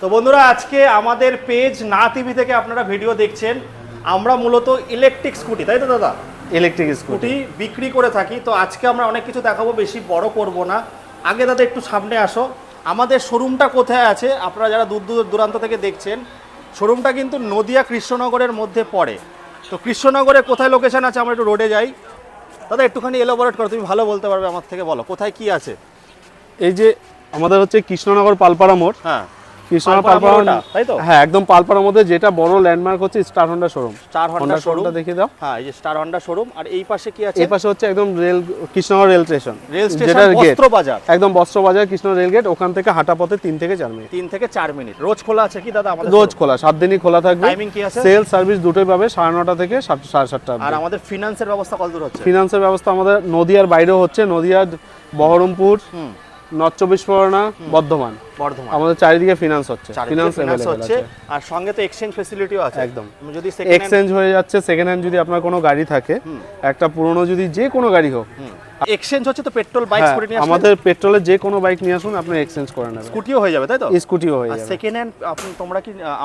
তো বন্ধুরা, আজকে আমাদের পেজ না টিভি থেকে আপনারা ভিডিও দেখছেন। আমরা মূলত ইলেকট্রিক স্কুটি, তাই তো দাদা? ইলেকট্রিক স্কুটি বিক্রি করে থাকি। তো আজকে আমরা অনেক কিছু দেখাবো, বেশি বড় করব না। আগে দাদা একটু সামনে আসো। আমাদের শোরুমটা কোথায় আছে? আপনারা যারা দূর দূরান্ত থেকে দেখছেন, শোরুমটা কিন্তু নদিয়া কৃষ্ণনগরের মধ্যে পড়ে। তো কৃষ্ণনগরে কোথায় লোকেশন আছে? আমরা একটু রোডে যাই। দাদা একটুখানি এলাবোরেট করো, তুমি ভালো বলতে পারবে আমার থেকে, বলো কোথায় কি আছে। এই যে আমাদের হচ্ছে কৃষ্ণনগর পালপাড়া মোড়। হ্যাঁ, কৃষ্ণনগর পালপাড়া, তাই তো? হ্যাঁ, একদম পালপাড়ার মধ্যে যেটা বড় ল্যান্ডমার্ক হচ্ছে star Honda showroom. Star Honda শোরুমটা দেখিয়ে দাও। হ্যাঁ, এই যে স্টার হন্ডা শোরুম। আর এই পাশে কি আছে? এই পাশে হচ্ছে একদম কৃষ্ণনগর রেল স্টেশন, যেটা বস্ত্র বাজার, একদম বস্ত্র বাজার কৃষ্ণনগর রেল গেট। ওখান থেকে হাঁটা পথে 3 থেকে 4 মিনিট। 3 থেকে 4 মিনিট। রোজ খোলা আছে কি দাদা আমাদের? রোজ খোলা, 7 দিনই খোলা থাকবে। টাইমিং কি আছে? সেল সার্ভিস দুটোই পাবে, 9:30 থেকে 7:30টা। আর আমাদের ফিনান্সের ব্যবস্থা কত দূর হচ্ছে? ফিনান্সের ব্যবস্থা আমাদের নদিয়ার বাইরেও হচ্ছে, নদিয়া, বহরমপুর, নর্থ চব্বিশ পরগনা, বর্ধমান আমাদের চারিদিকে ফিনান্স হচ্ছে। ফিনান্স হচ্ছে। আর সঙ্গে তো এক্সচেঞ্জ ফ্যাসিলিটিও আছে। একদম, যদি এক্সচেঞ্জ হয়ে যাচ্ছে, সেকেন্ড হ্যান্ড যদি আপনার কোনো গাড়ি থাকে, একটা পুরনো যদি যে কোনো গাড়ি হোক, এক্সচেঞ্জ হচ্ছে। তো পেট্রোল বাইক স্কুটি নিয়ে আমাদের পেট্রোলের যে কোনো বাইক নিয়ে আসুন, আপনি এক্সচেঞ্জ করে নেবেন। স্কুটিও হয়ে যাবে, তাই তো? স্কুটিও হয়ে যাবে। সেকেন্ড হ্যান্ড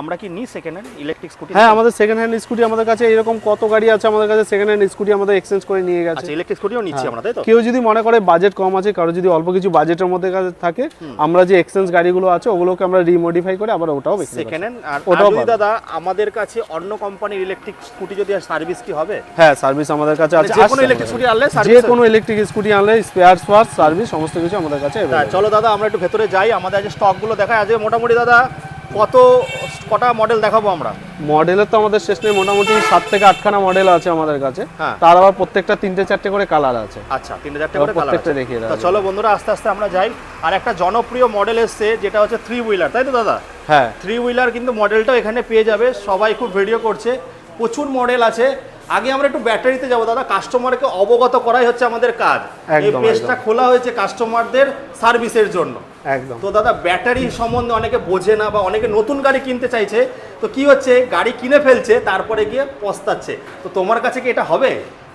আমরা কি নিই সেকেন্ড হ্যান্ড ইলেকট্রিক স্কুটি? হ্যাঁ, আমাদের সেকেন্ড হ্যান্ড স্কুটি আমাদের কাছে এরকম কত গাড়ি আছে আমাদের কাছে, সেকেন্ড হ্যান্ড স্কুটি আমাদের এক্সচেঞ্জ করে নিয়ে গেছে। আচ্ছা, ইলেকট্রিক স্কুটিও নিচ্ছি আমরা, তাই তো? কেউ যদি মনে করে বাজেট কম আছে, কারো যদি অল্প কিছু বাজেটের মধ্যে থাকে, আমরা যে এক্সচেঞ্জ গাড়িগুলো আছে ওগুলোকে আমরা রিমডিফাই করে আবার ওটাও বিক্রি করি। Second hand. আর যদি দাদা আমাদের কাছে অন্য কোম্পানির ইলেকট্রিক স্কুটি যদি সার্ভিস কি হবে? হ্যাঁ, সার্ভিস আমাদের কাছে আছে। যে কোনো ইলেকট্রিক স্কুটি আনলে যে কোনো ইলেকট্রিক স্কুটি আনলে স্পেয়ার পার্টস, সার্ভিস সমস্ত কিছু আমাদের কাছে available। চলো দাদা আমরা একটু ভেতরে যাই, আমাদের আজ স্টকগুলো দেখাই। আজকে মোটামুটি দাদা কটা মডেল দেখাবো আমরা? মডেলের তো আমাদের শেষ নেই, মোটামুটি 7 থেকে 8খানা মডেল আছে আমাদের কাছে। হ্যাঁ, তার আবার প্রত্যেকটা 3-4টে করে কালার আছে। আচ্ছা, 3-4টে করে কালার আছে। দেখিয়ে দাও। তো চলো বন্ধুরা, আস্তে আস্তে আমরা যাই। আর একটা জনপ্রিয় মডেল এসছে, যেটা হচ্ছে 3 হুইলার, তাই তো দাদা? হ্যাঁ, 3 হুইলার কিন্তু মডেলটাও এখানে পেয়ে যাবে। সবাই খুব ভিডিও করছে, প্রচুর মডেল আছে। আগে আমরা একটু ব্যাটারিতে যাবো দাদা। কাস্টমারকে অবগত করাই হচ্ছে আমাদের কাজ। এই পেজটা খোলা হয়েছে কাস্টমারদের সার্ভিসের জন্য। একদম। তো দাদা ব্যাটারি সম্বন্ধে অনেকে বোঝে না, বা অনেকে নতুন গাড়ি কিনতে চাইছে। তো কি হচ্ছে, গাড়ি কিনে ফেলছে, তারপরে গিয়ে পস্তাচ্ছে। তো তোমার কাছে কি এটা হবে?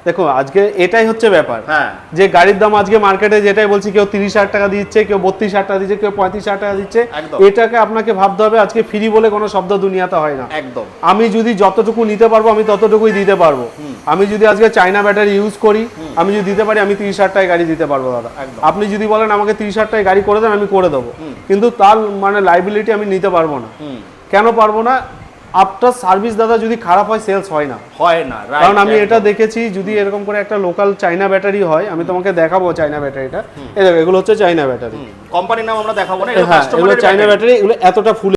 দেখো, আজকে এটাই হচ্ছে ব্যাপার। হ্যাঁ, যে গাড়ির দাম আজকে মার্কেটে যেটাই বলছি, কেউ 30,000 টাকা দিচ্ছে, কেউ 32,000 টাকা দিচ্ছে, কেউ 35,000 টাকা দিচ্ছে। এটাকে আপনাকে ভাবতে হবে, আজকে ফ্রি বলে কোনো শব্দ দুনিয়াতে হয় না। একদম। আমি যদি যতটুকু নিতে পারবো আমি ততটুকুই দিতে পারবো। আমি যদি আজকে চায়না ব্যাটারি ইউজ করি, আমি যদি দিতে পারি, আমি 30,000 টাকায় গাড়ি দিতে পারবো দাদা। আপনি যদি বলেন আমাকে 30,000 টাকায় গাড়ি করে দেন, আমি করে দেবো, কিন্তু তার মানে লাইবিলিটি আমি নিতে পারবো না। কেন পারবো না? আফটার সার্ভিস দাদা যদি খারাপ হয়, সেলস হয় না। কারণ আমি এটা দেখেছি, যদি এরকম করে একটা লোকাল চায়না ব্যাটারি হয়, আমি তোমাকে দেখাবো চায়না ব্যাটারিটা। এই দেখো, এগুলো হচ্ছে চায়না ব্যাটারি। কোম্পানির নাম আমরা দেখাবো না, এগুলো চায়না ব্যাটারি। এগুলো এতটা ফুল